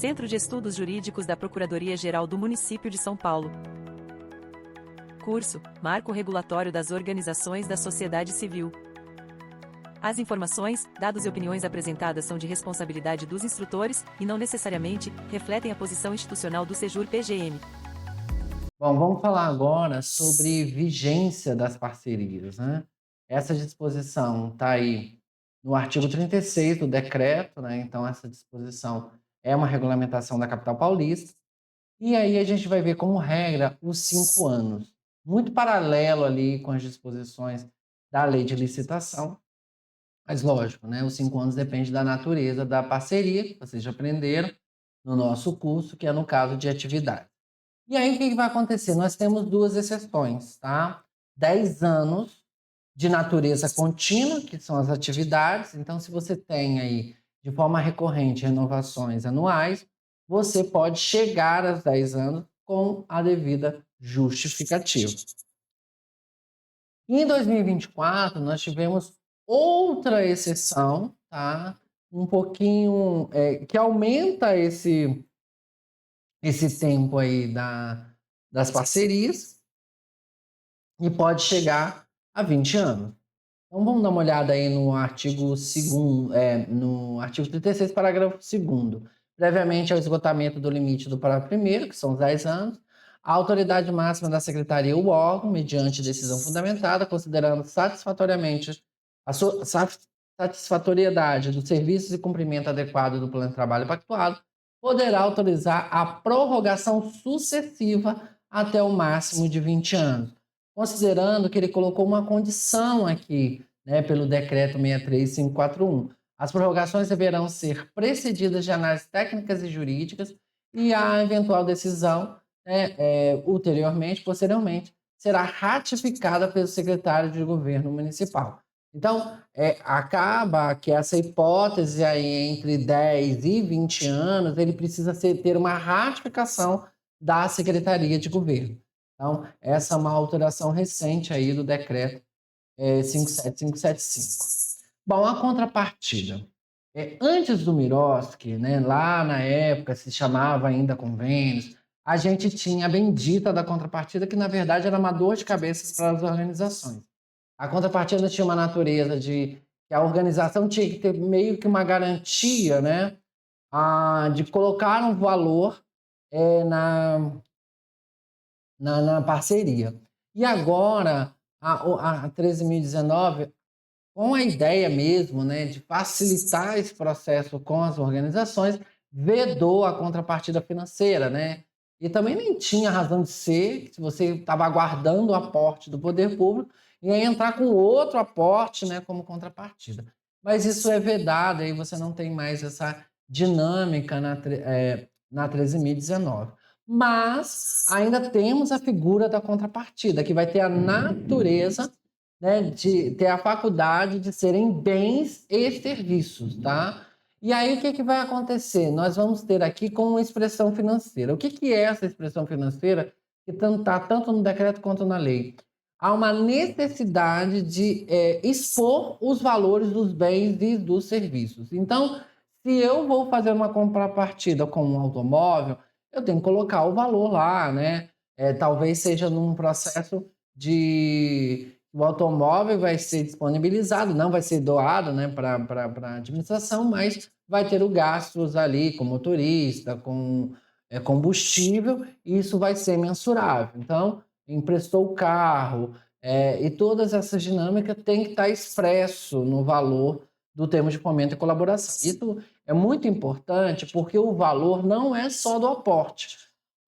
Centro de Estudos Jurídicos da Procuradoria-Geral do Município de São Paulo. Curso: Marco Regulatório das Organizações da Sociedade Civil. As informações, dados e opiniões apresentadas são de responsabilidade dos instrutores e não necessariamente refletem a posição institucional do Sejur-PGM. Bom, vamos falar agora sobre vigência das parcerias, né? Essa disposição está aí no artigo 36 do decreto, né? Então, essa disposição é uma regulamentação da capital paulista. E aí a gente vai ver como regra os 5 anos, muito paralelo ali com as disposições da lei de licitação. Mas lógico, né? Os 5 anos depende da natureza da parceria, que vocês já aprenderam no nosso curso, que é no caso de atividade. E aí, o que vai acontecer? Nós temos duas exceções, tá? 10 anos de natureza contínua, que são as atividades. Então, se você tem aí, de forma recorrente, renovações anuais, você pode chegar aos 10 anos com a devida justificativa. Em 2024, nós tivemos outra exceção, tá? Um pouquinho, que aumenta esse tempo aí das parcerias e pode chegar a 20 anos. Então vamos dar uma olhada aí no artigo 2º, no artigo 36, parágrafo 2º. Previamente ao esgotamento do limite do parágrafo 1º, que são os 10 anos, a autoridade máxima da secretaria ou órgão, mediante decisão fundamentada, considerando satisfatoriamente a satisfatoriedade dos serviços e cumprimento adequado do plano de trabalho pactuado, poderá autorizar a prorrogação sucessiva até o máximo de 20 anos, considerando que ele colocou uma condição aqui, né, pelo decreto 63541. As prorrogações deverão ser precedidas de análises técnicas e jurídicas e a eventual decisão, né, posteriormente, será ratificada pelo secretário de governo municipal. Então, acaba que essa hipótese aí entre 10 e 20 anos, ele precisa ter uma ratificação da Secretaria de Governo. Então, essa é uma alteração recente aí do decreto 57575. Bom, a contrapartida. Antes do Miroski, né, lá na época se chamava ainda convênios, a gente tinha a bendita da contrapartida, que na verdade era uma dor de cabeça para as organizações. A contrapartida tinha uma natureza de que a organização tinha que ter meio que uma garantia, né, de colocar um valor na parceria. E agora, a 13.019, com a ideia mesmo, né, de facilitar esse processo com as organizações, vedou a contrapartida financeira, né? E também nem tinha razão de ser, se você estava aguardando o aporte do poder público, ia entrar com outro aporte, né, como contrapartida. Mas isso é vedado, aí você não tem mais essa dinâmica na 13.019. Mas ainda temos a figura da contrapartida, que vai ter a natureza, né, de ter a faculdade de serem bens e serviços, tá? E aí o que vai acontecer? Nós vamos ter aqui com expressão financeira. O que é essa expressão financeira que está tanto no decreto quanto na lei? Há uma necessidade de expor os valores dos bens e dos serviços. Então, se eu vou fazer uma contrapartida com um automóvel, eu tenho que colocar o valor lá, né? Talvez seja num processo de o automóvel vai ser disponibilizado, não vai ser doado, né, para a administração, mas vai ter os gastos ali com motorista, com combustível, e isso vai ser mensurável. Então, emprestou o carro, e todas essas dinâmicas têm que estar expresso no valor do termo de fomento e colaboração. Isso é muito importante porque o valor não é só do aporte.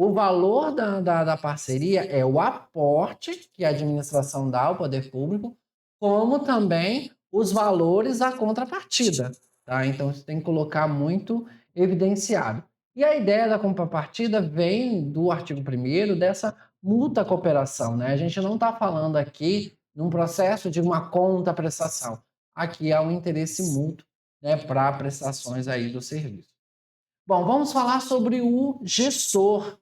O valor da parceria é o aporte que a administração dá ao poder público, como também os valores da contrapartida. Tá? Então, isso tem que colocar muito evidenciado. E a ideia da contrapartida vem do artigo 1º dessa mútua cooperação. Né? A gente não está falando aqui num processo de uma conta-prestação. Aqui há um interesse mútuo, né, para prestações aí do serviço. Bom, vamos falar sobre o gestor.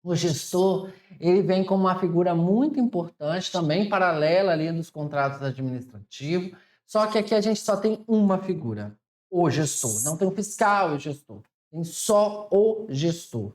O gestor, ele vem como uma figura muito importante, também paralela ali dos contratos administrativos, só que aqui a gente só tem uma figura, o gestor, não tem o fiscal e o gestor. tem só o gestor.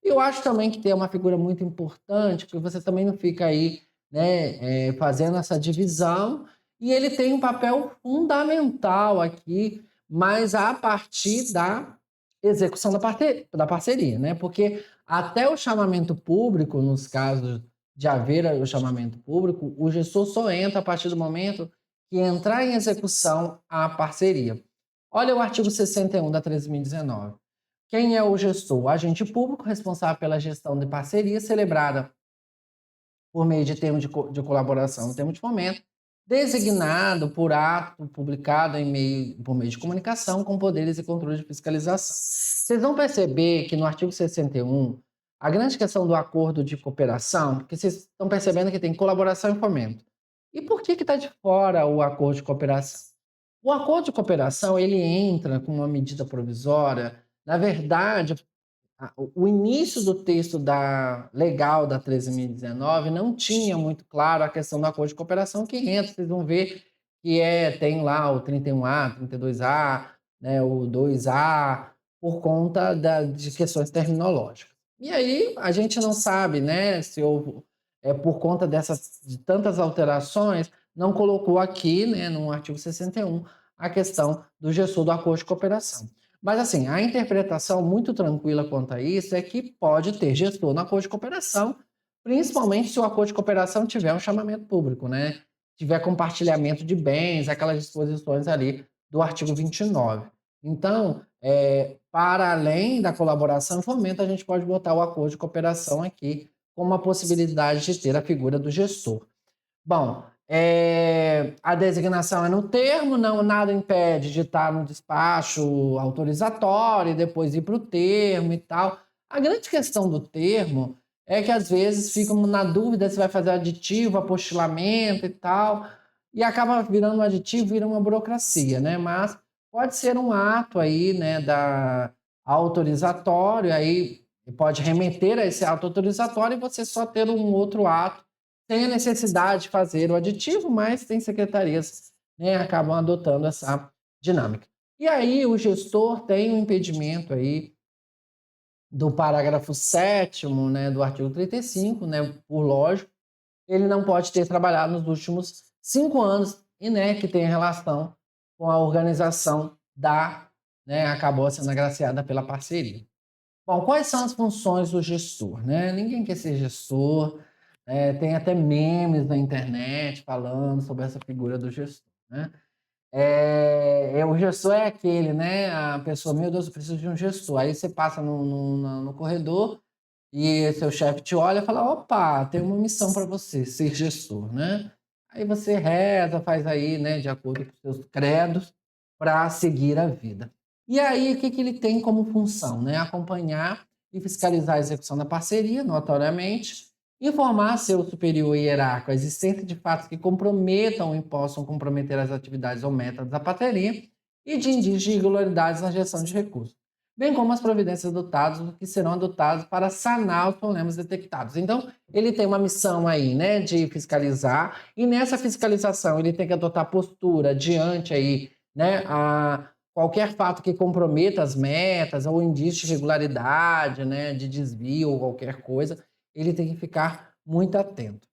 Eu acho também que tem uma figura muito importante, porque você também não fica aí, né, fazendo essa divisão, e ele tem um papel fundamental aqui, mas a partir da execução da parceria, né? Porque até o chamamento público, nos casos de haver o chamamento público, o gestor só entra a partir do momento que entrar em execução a parceria. Olha o artigo 61 da 13.019. Quem é o gestor? O agente público responsável pela gestão de parceria celebrada por meio de termo de colaboração, termo de fomento, designado por ato publicado por meio de comunicação com poderes e controle de fiscalização. Vocês vão perceber que no artigo 61, a grande questão do acordo de cooperação, porque vocês estão percebendo que tem colaboração e fomento. E por que está de fora o acordo de cooperação? O acordo de cooperação, ele entra com uma medida provisória. Na verdade, o início do texto legal da 13.019 não tinha muito claro a questão do acordo de cooperação que entra. Vocês vão ver que tem lá o 31A, 32A, né, o 2A, por conta de questões terminológicas. E aí a gente não sabe, né, se houve, por conta de tantas alterações, não colocou aqui, né, no artigo 61, a questão do gestor do acordo de cooperação. Mas, assim, a interpretação muito tranquila quanto a isso é que pode ter gestor no acordo de cooperação, principalmente se o acordo de cooperação tiver um chamamento público, né? Tiver compartilhamento de bens, aquelas disposições ali do artigo 29. Então, para além da colaboração e fomento, a gente pode botar o acordo de cooperação aqui com uma possibilidade de ter a figura do gestor. Bom, a designação é no termo, não, nada impede de estar no despacho autorizatório e depois ir para o termo e tal. A grande questão do termo é que às vezes ficam na dúvida se vai fazer aditivo, apostilamento e tal, e acaba virando um aditivo, vira uma burocracia, né? Mas pode ser um ato aí, né, autorizatório, aí pode remeter a esse ato autorizatório e você só ter um outro ato sem a necessidade de fazer o aditivo, mas tem secretarias, né, acabam adotando essa dinâmica. E aí o gestor tem um impedimento aí do parágrafo 7º, né, do artigo 35, né, por lógico, ele não pode ter trabalhado nos últimos 5 anos e, né, que tem relação com a organização né, acabou sendo agraciada pela parceria. Bom, quais são as funções do gestor, né? Ninguém quer ser gestor, tem até memes na internet falando sobre essa figura do gestor, né? O gestor é aquele, né? A pessoa, meu Deus, eu preciso de um gestor. Aí você passa no corredor e seu chefe te olha e fala, opa, tem uma missão para você, ser gestor, né? Aí você reza, faz aí, né, de acordo com os seus credos, para seguir a vida. E aí, o que ele tem como função, né? Acompanhar e fiscalizar a execução da parceria, notoriamente, informar seu superior hierárquico a existência de fatos que comprometam e possam comprometer as atividades ou metas da parceria e de indícios de irregularidades na gestão de recursos, bem como as providências adotadas que serão adotadas para sanar os problemas detectados. Então, ele tem uma missão aí, né, de fiscalizar, e nessa fiscalização ele tem que adotar postura diante aí, né, a qualquer fato que comprometa as metas ou indício de irregularidade, né, de desvio ou qualquer coisa, ele tem que ficar muito atento.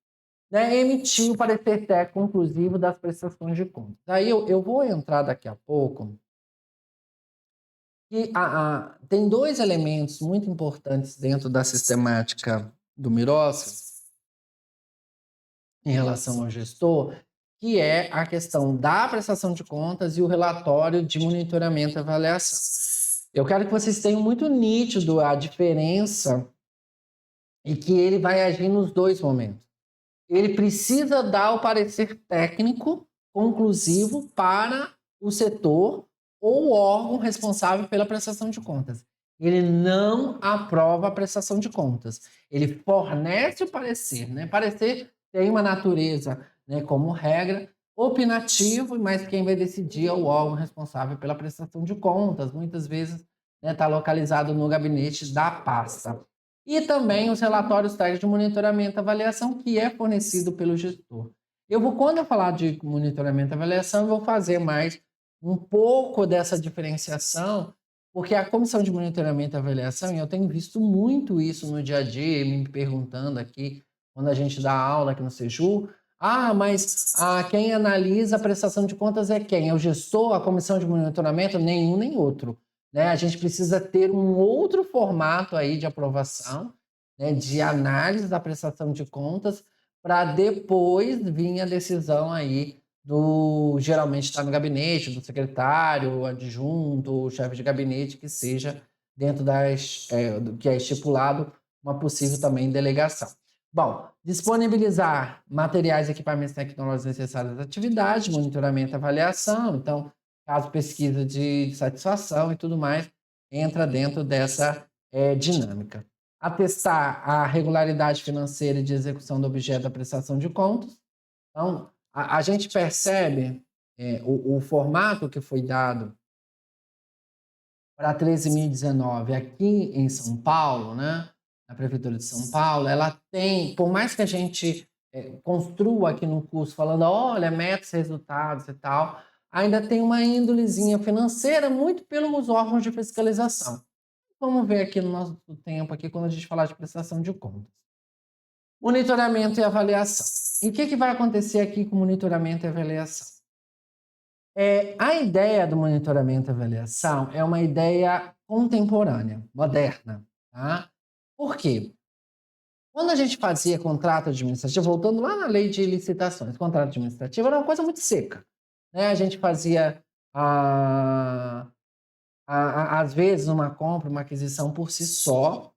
Né? Emitir o parecer técnico conclusivo das prestações de contas. Aí eu vou entrar daqui a pouco. E tem 2 elementos muito importantes dentro da sistemática do Mirossi em relação ao gestor, que é a questão da prestação de contas e o relatório de monitoramento e avaliação. Eu quero que vocês tenham muito nítido a diferença e que ele vai agir nos 2 momentos. Ele precisa dar o parecer técnico conclusivo para o setor ou o órgão responsável pela prestação de contas. Ele não aprova a prestação de contas. Ele fornece o parecer, né? Parecer tem uma natureza, né, como regra, opinativo, mas quem vai decidir é o órgão responsável pela prestação de contas. Muitas vezes está, né, localizado no gabinete da pasta. E também os relatórios técnicos de monitoramento e avaliação, que é fornecido pelo gestor. Quando eu falar de monitoramento e avaliação, eu vou fazer mais um pouco dessa diferenciação Porque a comissão de monitoramento e avaliação, e eu tenho visto muito isso no dia a dia, me perguntando aqui, quando a gente dá aula aqui no Seju, mas quem analisa a prestação de contas é quem? É o gestor, a comissão de monitoramento? Nenhum nem outro. Né? A gente precisa ter um outro formato aí de aprovação, né, de análise da prestação de contas, para depois vir a decisão aí geralmente está no gabinete, do secretário, adjunto, chefe de gabinete, que seja dentro do que é estipulado, uma possível também delegação. Bom, disponibilizar materiais, equipamentos tecnológicos necessários às atividades, monitoramento e avaliação. Então, caso pesquisa de satisfação e tudo mais, entra dentro dessa dinâmica. Atestar a regularidade financeira e de execução do objeto da prestação de contas. Então, a gente percebe o formato que foi dado para 13.019 aqui em São Paulo, né? Na Prefeitura de São Paulo, ela tem, por mais que a gente construa aqui no curso falando, olha, metas, resultados e tal, ainda tem uma índolezinha financeira muito pelos órgãos de fiscalização. Vamos ver aqui no nosso tempo, aqui, quando a gente falar de prestação de contas. Monitoramento e avaliação. E o que vai acontecer aqui com monitoramento e avaliação? A ideia do monitoramento e avaliação é uma ideia contemporânea, moderna. Tá? Por quê? Quando a gente fazia contrato administrativo, voltando lá na lei de licitações, contrato administrativo era uma coisa muito seca. Né? A gente fazia, às vezes, uma compra, uma aquisição por si só,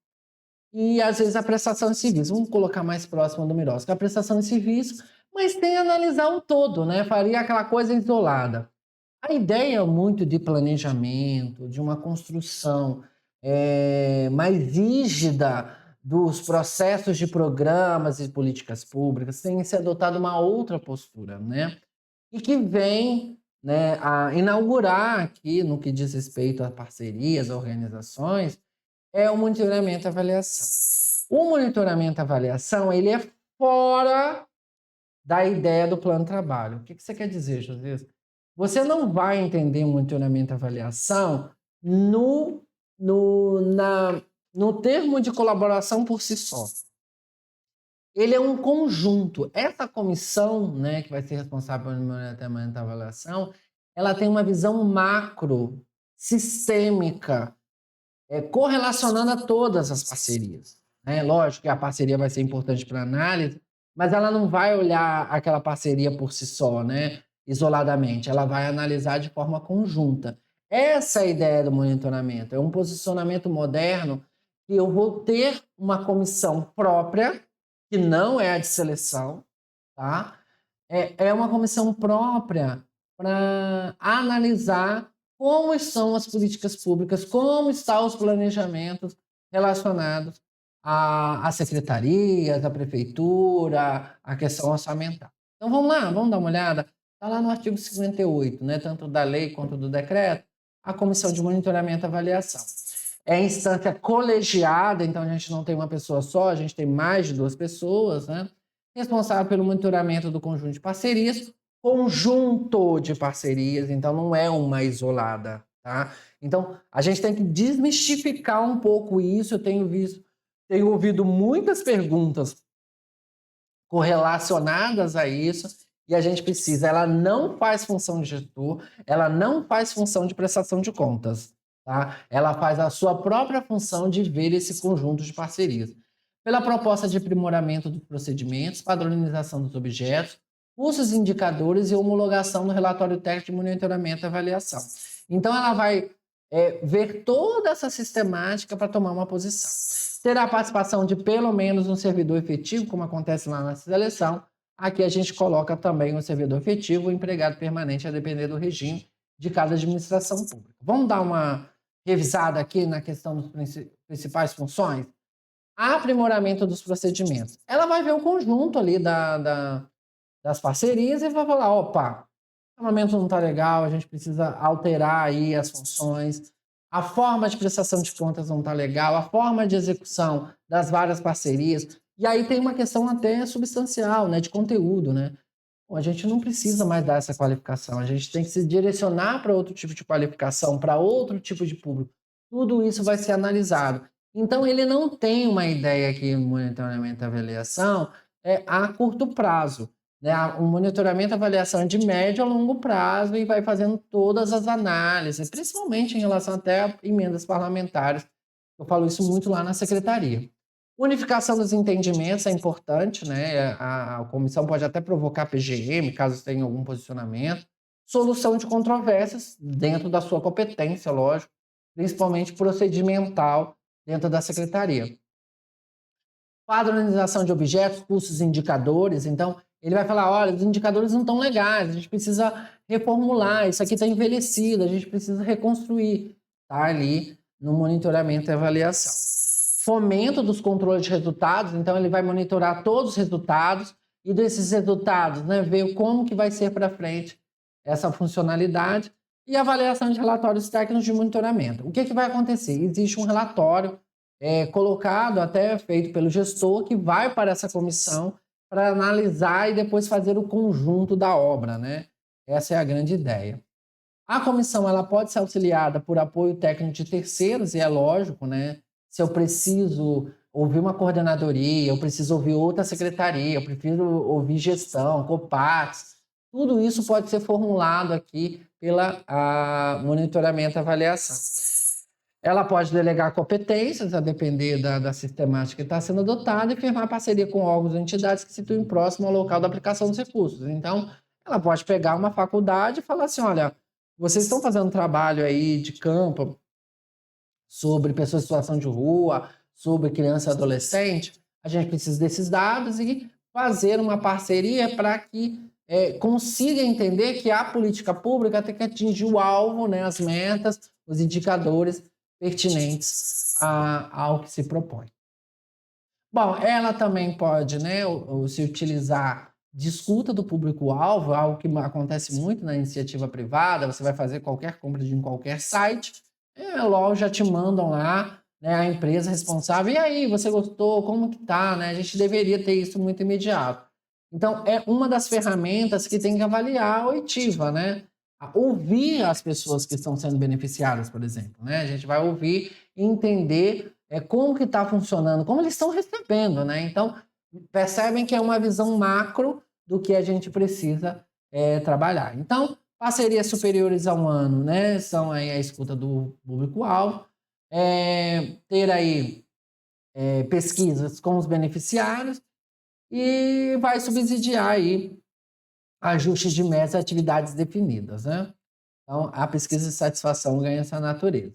e às vezes a prestação de serviço. Vamos colocar mais próximo do Miros, que é a prestação de serviço, mas tem que analisar o todo, né? Faria aquela coisa isolada. A ideia muito de planejamento, de uma construção mais rígida dos processos de programas e políticas públicas, tem que ser adotada uma outra postura, né? E que vem, né, a inaugurar aqui, no que diz respeito a parcerias, a organizações, é o monitoramento e avaliação. O monitoramento e avaliação, ele é fora da ideia do plano de trabalho. O que você quer dizer, José? Você não vai entender monitoramento e avaliação no termo de colaboração por si só. Ele é um conjunto. Essa comissão, né, que vai ser responsável pelo monitoramento e avaliação, ela tem uma visão macro, sistêmica, correlacionando a todas as parcerias. Né? Lógico que a parceria vai ser importante para a análise, mas ela não vai olhar aquela parceria por si só, né? Isoladamente. Ela vai analisar de forma conjunta. Essa é a ideia do monitoramento. É um posicionamento moderno que eu vou ter uma comissão própria, que não é a de seleção, tá? É uma comissão própria para analisar como são as políticas públicas, como estão os planejamentos relacionados às secretarias, à prefeitura, à questão orçamentária. Então vamos lá, vamos dar uma olhada. Está lá no artigo 58, né, tanto da lei quanto do decreto, a Comissão de Monitoramento e Avaliação. É instância colegiada, então a gente não tem uma pessoa só, a gente tem mais de 2 pessoas, né, responsável pelo monitoramento do conjunto de parcerias, conjunto de parcerias, então não é uma isolada, tá? Então, a gente tem que desmistificar um pouco isso. Eu tenho ouvido muitas perguntas correlacionadas a isso, e a gente precisa, ela não faz função de gestor, ela não faz função de prestação de contas, tá? Ela faz a sua própria função de ver esse conjunto de parcerias. Pela proposta de aprimoramento dos procedimentos, padronização dos objetos, cursos indicadores e homologação no relatório técnico de monitoramento e avaliação. Então, ela vai ver toda essa sistemática para tomar uma posição. Terá a participação de pelo menos um servidor efetivo, como acontece lá na seleção. Aqui a gente coloca também um servidor efetivo, um empregado permanente, a depender do regime de cada administração pública. Vamos dar uma revisada aqui na questão das principais funções? Aprimoramento dos procedimentos. Ela vai ver o conjunto ali das parcerias e vai falar, opa, o momento não está legal, a gente precisa alterar aí as funções, a forma de prestação de contas não está legal, a forma de execução das várias parcerias. E aí tem uma questão até substancial, né, de conteúdo, né? Bom, a gente não precisa mais dar essa qualificação, a gente tem que se direcionar para outro tipo de qualificação, para outro tipo de público. tudo isso vai ser analisado. Então, ele não tem uma ideia que o monitoramento e avaliação é a curto prazo, né? O monitoramento e avaliação é de médio a longo prazo e vai fazendo todas as análises, principalmente em relação até a emendas parlamentares. Eu falo isso muito lá na secretaria. Unificação dos entendimentos é importante, né? A comissão pode até provocar PGM, caso tenha algum posicionamento. Solução de controvérsias dentro da sua competência, lógico, principalmente procedimental dentro da secretaria. Padronização de objetos, custos e indicadores. Então, ele vai falar, olha, os indicadores não estão legais, a gente precisa reformular, isso aqui está envelhecido, a gente precisa reconstruir. Está ali no monitoramento e avaliação. Fomento dos controles de resultados, então ele vai monitorar todos os resultados e desses resultados, né, ver como que vai ser para frente essa funcionalidade. E avaliação de relatórios técnicos de monitoramento. O que vai acontecer? Existe um relatório colocado, até feito pelo gestor, que vai para essa comissão para analisar e depois fazer o conjunto da obra, né? Essa é a grande ideia. A comissão ela pode ser auxiliada por apoio técnico de terceiros, e é lógico, né? Se eu preciso ouvir uma coordenadoria, eu preciso ouvir outra secretaria, eu prefiro ouvir gestão, COPATs, tudo isso pode ser formulado aqui pela monitoramento e avaliação. Ela pode delegar competências, a depender da sistemática que está sendo adotada, e firmar parceria com órgãos e entidades que se situem próximo ao local da aplicação dos recursos. Então, ela pode pegar uma faculdade e falar assim, olha, vocês estão fazendo um trabalho aí de campo sobre pessoas em situação de rua, sobre criança e adolescente, a gente precisa desses dados e fazer uma parceria para que consiga entender que a política pública tem que atingir o alvo, né, as metas, os indicadores pertinentes ao que se propõe. Bom, ela também pode, né, se utilizar de escuta do público-alvo, algo que acontece muito na iniciativa privada. Você vai fazer qualquer compra de qualquer site, logo já te mandam lá, né, a empresa responsável, e aí, você gostou? Como que tá? Né? A gente deveria ter isso muito imediato. Então, é uma das ferramentas que tem que avaliar a oitiva, né? Ouvir as pessoas que estão sendo beneficiadas, por exemplo, né? A gente vai ouvir e entender como que está funcionando, como eles estão recebendo, né? Então, percebem que é uma visão macro do que a gente precisa trabalhar. Então, parcerias superiores a 1 ano, né? São aí a escuta do público-alvo, ter aí pesquisas com os beneficiários e vai subsidiar aí ajustes de metas e atividades definidas, né? Então, a pesquisa de satisfação ganha essa natureza.